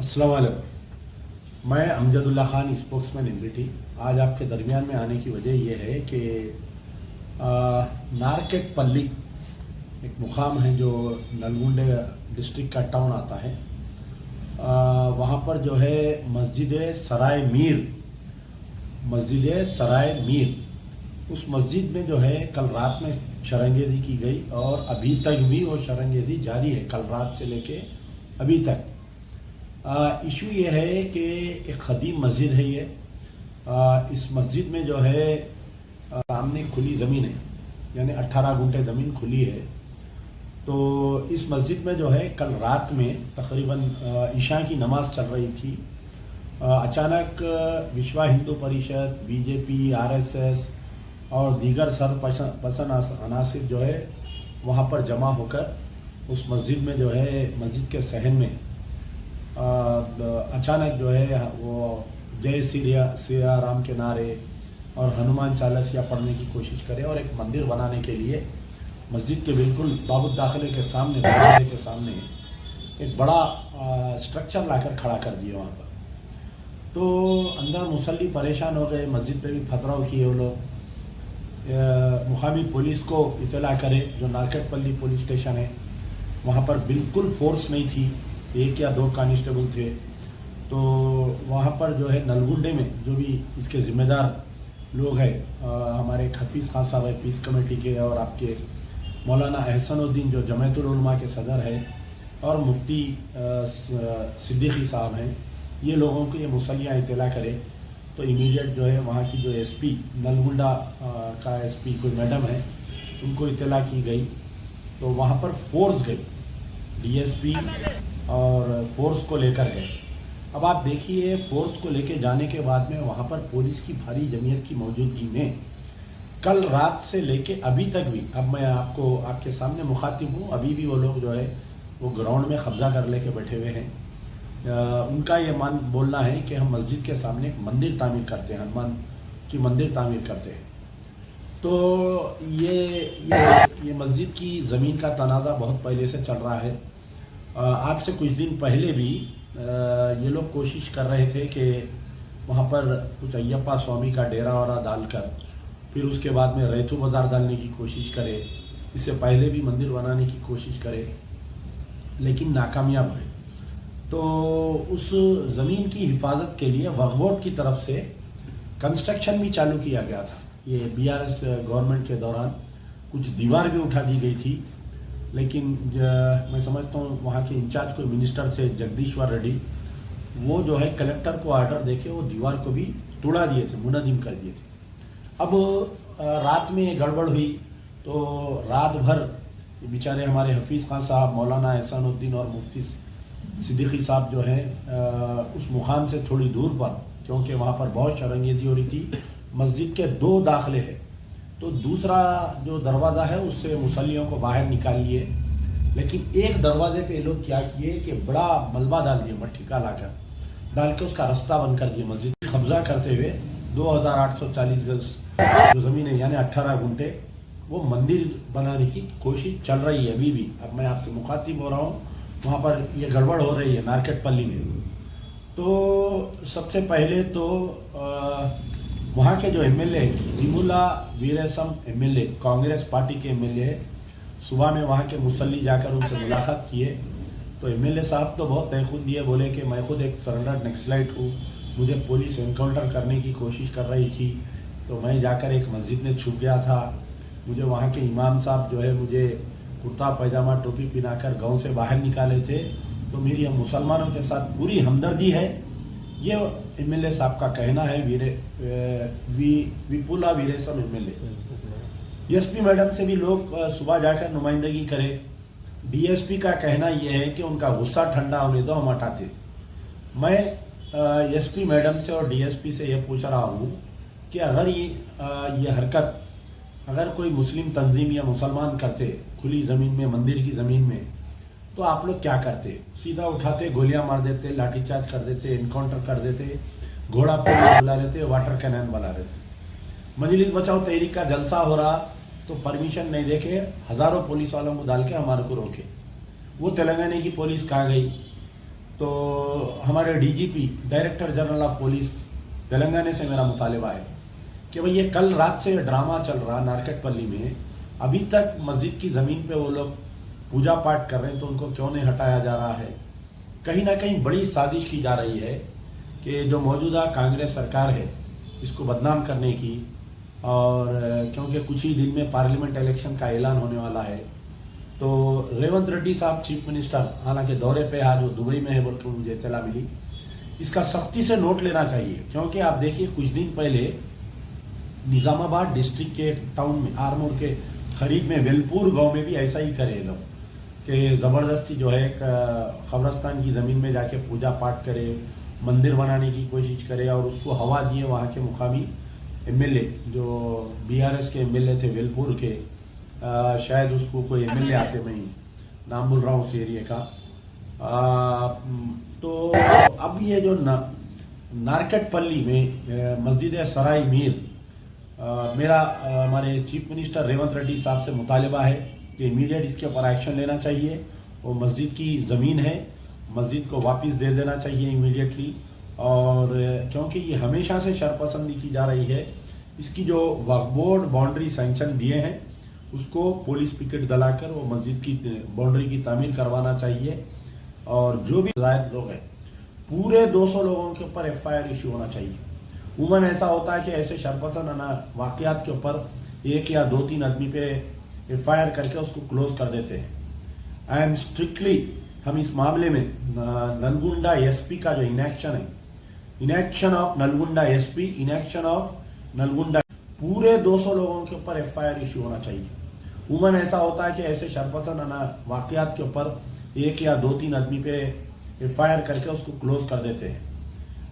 अस्सलाम वालेकुम। मैं अमजदुल्ला खान, स्पोक्समैन एमबीटी। आज आपके दरमियान में आने की वजह यह है कि नारकेट पल्ली एक मुकाम है जो नलगुंडे डिस्ट्रिक्ट का टाउन आता है। वहाँ पर जो है मस्जिद सराय मीर, उस मस्जिद में जो है कल रात में शरंगेज़ी की गई और अभी तक भी वो शरंगेज़ी जारी है, कल रात से लेके अभी तक। इशू ये है कि एक ख़दीम मस्जिद है ये। इस मस्जिद में जो है सामने खुली ज़मीन है, यानी 18 गुंठे ज़मीन खुली है। तो इस मस्जिद में जो है कल रात में तकरीबन इशा की नमाज चल रही थी। अचानक विश्व हिंदू परिषद, बीजेपी, आरएसएस और दीगर सरपसंद अनासिर जो है वहाँ पर जमा होकर उस मस्जिद में जो है मस्जिद के सहन में अचानक जो है वो जय सिया राम के नारे और हनुमान चालीसा पढ़ने की कोशिश करे और एक मंदिर बनाने के लिए मस्जिद के बिल्कुल बाबुल दाखिले के सामने, दरवाजे के सामने एक बड़ा स्ट्रक्चर लाकर खड़ा कर दिया वहाँ पर। तो अंदर मुसल्ली परेशान हो गए, मस्जिद पे भी पथराव किए वो लोग। मुकामी पुलिस को इतला करे, जो नारकेटपल्ली पुलिस स्टेशन है वहाँ पर बिल्कुल फोर्स नहीं थी, 1 या 2 कांस्टेबल थे। तो वहाँ पर जो है नलगुंडे में जो भी इसके ज़िम्मेदार लोग हैं, हमारे हफीज़ खान साहब है पीस कमेटी के, और आपके मौलाना अहसनुद्दीन जो जमायतुल उलमा के सदर है, और मुफ्ती सिद्दीकी साहब हैं, ये लोगों को ये मुसल्लियाँ इतला करे तो इमीडिएट जो है वहाँ की जो एसपी नलगुंडा का एसपी कोई मैडम है, उनको इतला की गई। तो वहाँ पर फोर्स गई, डीएसपी और फोर्स को लेकर गए। अब आप देखिए, फोर्स को लेकर जाने के बाद में वहाँ पर पुलिस की भारी जमीयत की मौजूदगी में कल रात से लेके अभी तक भी, अब मैं आपको आपके सामने मुखातिब हूँ, अभी भी वो लोग जो है वो ग्राउंड में कब्जा कर लेके बैठे हुए हैं। उनका ये बोलना है कि हम मस्जिद के सामने एक मंदिर तामीर करते हैं, हनुमान की मंदिर तामीर करते हैं। तो ये मस्जिद की ज़मीन का तनाज़ा बहुत पहले से चल रहा है। आज से कुछ दिन पहले भी ये लोग कोशिश कर रहे थे कि वहाँ पर कुछ अय्यप्पा स्वामी का डेरा वरा डालकर फिर उसके बाद में रैथू बाज़ार डालने की कोशिश करे। इससे पहले भी मंदिर बनाने की कोशिश करे, लेकिन नाकामयाब है। तो उस ज़मीन की हिफाजत के लिए वक्फ बोर्ड की तरफ से कंस्ट्रक्शन भी चालू किया गया था। ये बीआरएस गवर्नमेंट के दौरान कुछ दीवार भी उठा दी गई थी, लेकिन मैं समझता हूँ वहाँ के इंचार्ज कोई मिनिस्टर थे जगदीश्वर रेड्डी, वो जो है कलेक्टर को ऑर्डर देके वो दीवार को भी तोड़ा दिए थे, मुनहदिम कर दिए थे। अब रात में गड़बड़ हुई तो रात भर बेचारे हमारे हफीज़ खान साहब, मौलाना एहसानुद्दीन और मुफ्ती सिद्दीकी साहब जो हैं उस मुकाम से थोड़ी दूर पर, क्योंकि वहाँ पर बहुत शरंगेज़ी हो रही थी, मस्जिद के 2 दाखिले हैं, तो दूसरा जो दरवाज़ा है उससे मुसल्लियों को बाहर निकाल लिए। लेकिन एक दरवाजे पे लोग क्या किए कि बड़ा मलबा डाल दिए, मट्टी का डाल के उसका रास्ता बंद कर दिया। मस्जिद कब्जा करते हुए 2840 गज जो ज़मीन है, यानी 18 गुंठे, वो मंदिर बनाने की कोशिश चल रही है अभी भी। अब मैं आपसे मुखातिब हो रहा हूँ, वहाँ पर ये गड़बड़ हो रही है नारकेटपल्ली में। तो सबसे पहले तो वहाँ के जो एमएलए विमुला वीरेसम एमएलए, कांग्रेस पार्टी के एमएलए, सुबह में वहाँ के मुसल्ली जाकर उनसे मुलाकात किए। तो एमएलए साहब तो बहुत तहखुद दिए, बोले कि मैं खुद एक सरेंडर नक्सलाइट हूँ, मुझे पुलिस एनकाउंटर करने की कोशिश कर रही थी, तो मैं जाकर एक मस्जिद में छुप गया था। मुझे वहाँ के इमाम साहब जो है मुझे कुर्ता पैजामा टोपी पहनाकर गाँव से बाहर निकाले थे। तो मेरी हम मुसलमानों के साथ पूरी हमदर्दी है, ये एमएलए साहब का कहना है। विपुला वीरेसम एमएलए। एसपी मैडम से भी लोग सुबह जाकर नुमाइंदगी करें। डीएसपी का कहना यह है कि उनका गुस्सा ठंडा होने दो, हम हटाते। मैं एसपी मैडम से और डीएसपी से यह पूछ रहा हूँ कि अगर ये हरकत अगर कोई मुस्लिम तंजीम या मुसलमान करते खुली ज़मीन में, मंदिर की ज़मीन में, तो आप लोग क्या करते? सीधा उठाते, गोलियां मार देते, लाठीचार्ज कर देते, इनकाउंटर कर देते, घोड़ा पुलिस बुला लेते, वाटर कैनन बुला लेते। मजलिस बचाओ तहरीक का जलसा हो रहा तो परमिशन नहीं देके हज़ारों पुलिस वालों को डाल के हमारे को रोके। वो तेलंगाना की पुलिस कहाँ गई? तो हमारे DGP director general of police Telangana से मेरा मुतालिबा है कि भाई ये कल रात से ड्रामा चल रहा नारकटपल्ली में, अभी तक मस्जिद की ज़मीन पे वो लोग पूजा पाठ कर रहे हैं, तो उनको क्यों नहीं हटाया जा रहा है। कहीं ना कहीं बड़ी साजिश की जा रही है कि जो मौजूदा कांग्रेस सरकार है इसको बदनाम करने की, और क्योंकि कुछ ही दिन में पार्लियामेंट इलेक्शन का ऐलान होने वाला है, तो रेवंत रेड्डी साहब चीफ मिनिस्टर हालांकि दौरे पे आज वो दुबई में है बोल के मुझे इत्तला मिली, इसका सख्ती से नोट लेना चाहिए। क्योंकि आप देखिए कुछ दिन पहले निज़ामाबाद डिस्ट्रिक्ट के टाउन में आरमूर के करीब में वेलपुर गांव में भी ऐसा ही करे लोग कि ज़बरदस्ती जो है एक कब्रस्तान की ज़मीन में जाके पूजा पाठ करे, मंदिर बनाने की कोशिश करे और उसको हवा दिए वहाँ के मुकामी एमएलए जो बीआरएस के एमएलए थे वेलपुर के, शायद उसको कोई एमएलए आते, मैं नाम बोल रहा हूँ उस एरिया का। तो अब ये जो नारकटपल्ली में मस्जिद सराय मीर, मेरा हमारे चीफ मिनिस्टर रेवंत रेड्डी साहब से मुतालिबा है कि इमीडिएट इसके ऊपर एक्शन लेना चाहिए। वो मस्जिद की ज़मीन है, मस्जिद को वापस दे देना चाहिए इमीडिएटली। और क्योंकि ये हमेशा से शरपसंदी की जा रही है, इसकी जो वक्फ बोर्ड बाउंड्री सैंक्शन दिए हैं उसको पुलिस पिकेट दलाकर वो मस्जिद की बाउंड्री की तामीर करवाना चाहिए। और जो भी जायद लोग हैं पूरे 200 लोगों के ऊपर एफआईआर इशू होना चाहिए। उमन ऐसा होता है कि ऐसे शरपसंद वाक़यात के ऊपर 1 या 2-3 आदमी पे एफआईआर करके उसको क्लोज कर देते हैं। आई एम स्ट्रिक्टली, हम इस मामले में नलगुंडा एसपी का जो इनएक्शन है, inaction of Nalgonda SP, inaction of Nalgonda, पूरे 200 लोगों के ऊपर एफआईआर इशू होना चाहिए। उमन ऐसा होता है कि ऐसे शरपसंद वाक़यात के ऊपर 1 या 2-3 आदमी पे एफआईआर करके उसको क्लोज कर देते हैं।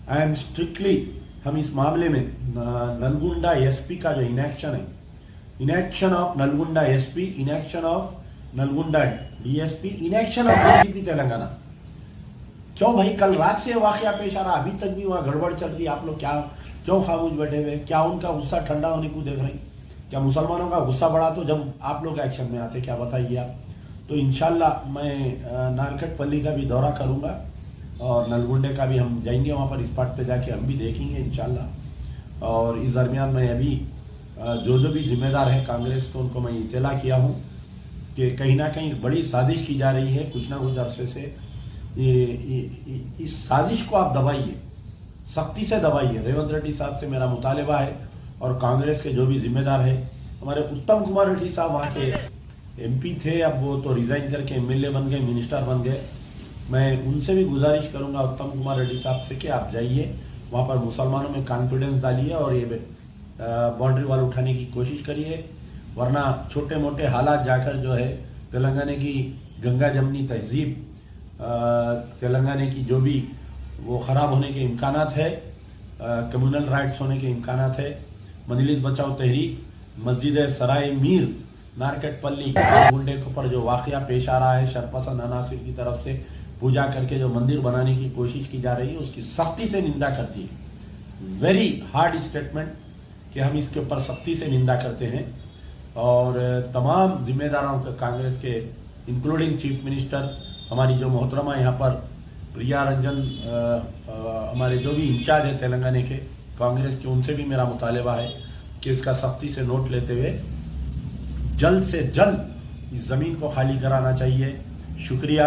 आई एम स्ट्रिक्टली, हम इस मामले में नलगुंडा एसपी का जो इनएक्शन है, inaction of Nalgonda SP, inaction of Nalgonda DSP, inaction of DGP Telangana. क्यों भाई कल रात से वाकया पेश आ रहा, अभी तक भी वहाँ गड़बड़ चल रही है, आप लोग क्या क्यों खामोश बैठे हुए? क्या उनका गुस्सा ठंडा होने को देख रहे हैं? क्या मुसलमानों का गुस्सा बढ़ा तो जब आप लोग एक्शन में आते, क्या बताइए आप? तो इंशाल्लाह मैं नारकटपल्ली का भी दौरा करूँगा और नलगुंडे का भी हम जाएंगे वहाँ पर, इस पार्ट पे जाके हम भी देखेंगे इंशाल्लाह। और इस दरमियान मैं अभी जो भी जिम्मेदार है कांग्रेस को, उनको मैं इत्तला किया हूँ कि कहीं ना कहीं बड़ी साजिश की जा रही है कुछ ना कुछ अरसे से। इस साजिश को आप दबाइए, सख्ती से दबाइए। रेवंत रेड्डी साहब से मेरा मुतालिबा है और कांग्रेस के जो भी जिम्मेदार है, हमारे उत्तम कुमार रेड्डी साहब वहाँ के एमपी थे, अब वो तो रिजाइन करके एमएलए बन गए, मिनिस्टर बन गए। मैं उनसे भी गुजारिश करूंगा उत्तम कुमार रेड्डी साहब से कि आप जाइए वहाँ पर, मुसलमानों में कॉन्फिडेंस डालिए और ये बाउंड्री वाल उठाने की कोशिश करिए। वरना छोटे मोटे हालात जाकर जो है तेलंगाना की गंगा जमनी तहजीब, तेलंगाना की जो भी वो ख़राब होने के इम्कानात है, कम्युनल राइट्स होने के इम्कानात है। मजलिस बचाओ तहरीक, मस्जिद सराय मीर नारकटपल्ली गुंडे के ऊपर जो वाक़या पेश आ रहा है, शरपसंद अनासिर की तरफ से पूजा करके जो मंदिर बनाने की कोशिश की जा रही है, उसकी सख्ती से निंदा करती है। वेरी हार्ड स्टेटमेंट कि हम इसके ऊपर सख्ती से निंदा करते हैं। और तमाम जिम्मेदारों के कांग्रेस के इंक्लूडिंग चीफ मिनिस्टर, हमारी जो मोहतरमा यहाँ पर प्रिया रंजन, हमारे जो भी इंचार्ज है तेलंगाना के कांग्रेस के, उनसे भी मेरा मुतालिबा है कि इसका सख्ती से नोट लेते हुए जल्द से जल्द इस ज़मीन को खाली कराना चाहिए। शुक्रिया।